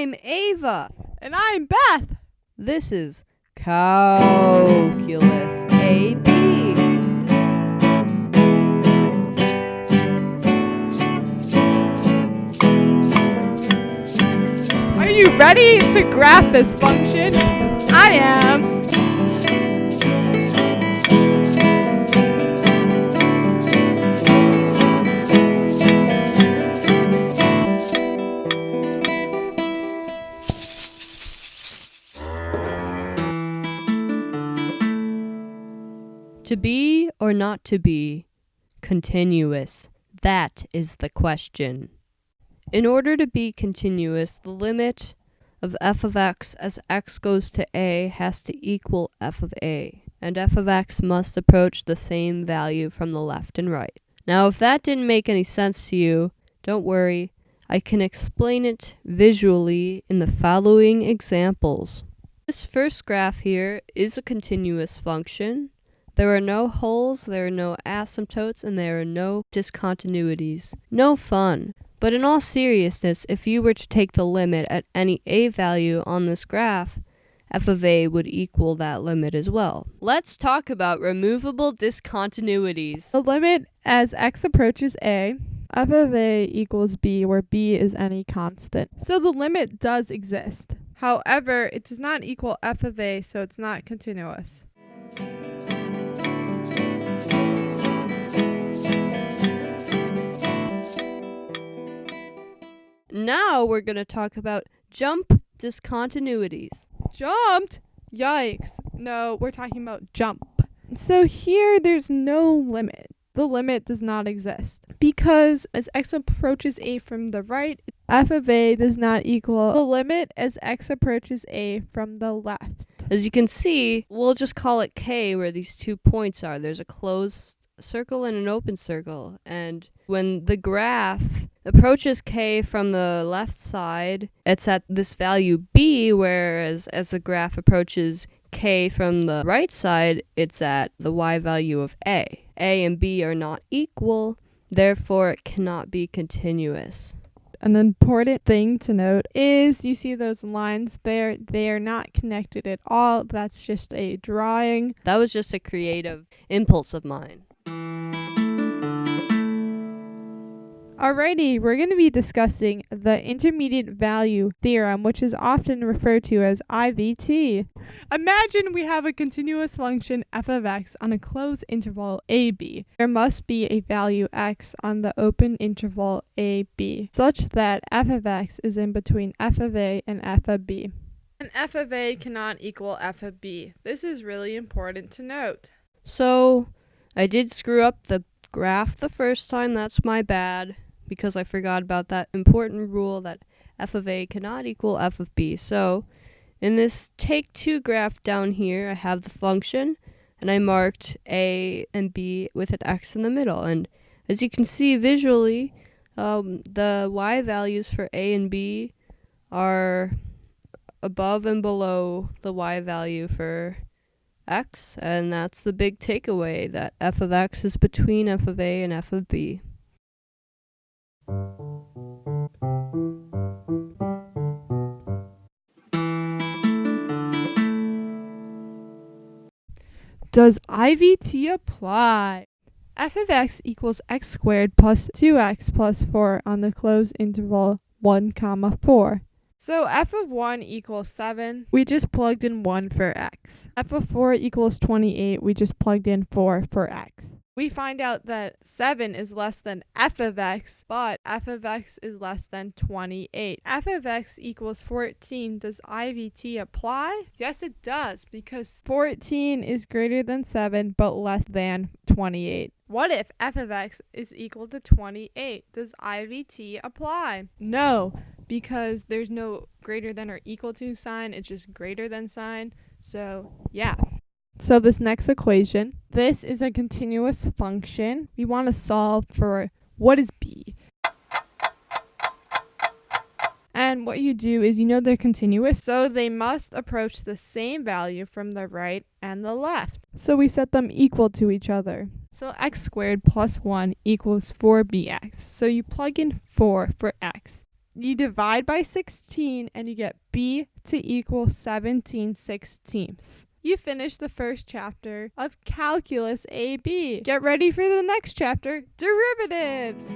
I'm Ava. And I'm Beth. This is Calculus AB. Are you ready to graph this function? I am. To be or not to be continuous, that is the question. In order to be continuous, the limit of f of x as x goes to a has to equal f of a, and f of x must approach the same value from the left and right. Now, if that didn't make any sense to you, don't worry. I can explain it visually in the following examples. This first graph here is a continuous function. There are no holes, there are no asymptotes, and there are no discontinuities. No fun. But in all seriousness, if you were to take the limit at any a value on this graph, f of a would equal that limit as well. Let's talk about removable discontinuities. The limit as x approaches a, f of a equals b, where b is any constant. So the limit does exist. However, it does not equal f of a, so it's not continuous. Now we're going to talk about jump discontinuities. Jumped? Yikes. No, we're talking about jump. So here there's no limit. The limit does not exist. Because as x approaches a from the right, f of a does not equal the limit as x approaches a from the left. As you can see, we'll just call it k where these 2 points are. There's a closed circle and an open circle. And when the graph approaches k from the left side, it's at this value b, whereas as the graph approaches k from the right side, it's at the y value of a. A and b are not equal, therefore it cannot be continuous. An important thing to note is you see those lines there, they are not connected at all. That's just a drawing. That was just a creative impulse of mine. Alrighty, we're going to be discussing the Intermediate Value Theorem, which is often referred to as IVT. Imagine we have a continuous function f of x on a closed interval ab. There must be a value x on the open interval ab, such that f of x is in between f of a and f of b. And f of a cannot equal f of b. This is really important to note. So, I did screw up the graph the first time, that's my bad, because I forgot about that important rule that f of a cannot equal f of b. So, in this take 2 graph down here, I have the function, and I marked a and b with an x in the middle. And as you can see visually, the y values for a and b are above and below the y value for x, and that's the big takeaway, that f of x is between f of a and f of b. Does IVT apply? F of x equals x squared plus 2x plus 4 on the closed interval 1, 4. So f of 1 equals 7. We just plugged in 1 for x. F of 4 equals 28. We just plugged in 4 for x. We find out that 7 is less than f of x, but f of x is less than 28. F of x equals 14. Does IVT apply? Yes, it does, because 14 is greater than 7, but less than 28. What if f of x is equal to 28? Does IVT apply? No, because there's no greater than or equal to sign. It's just greater than sign. So, yeah. So this next equation, this is a continuous function. We want to solve for what is b. And what you do is they're continuous, so they must approach the same value from the right and the left. So we set them equal to each other. So x squared plus 1 equals 4bx. So you plug in 4 for x. You divide by 16 and you get b to equal 17/16. You finish the first chapter of Calculus AB. Get ready for the next chapter, derivatives!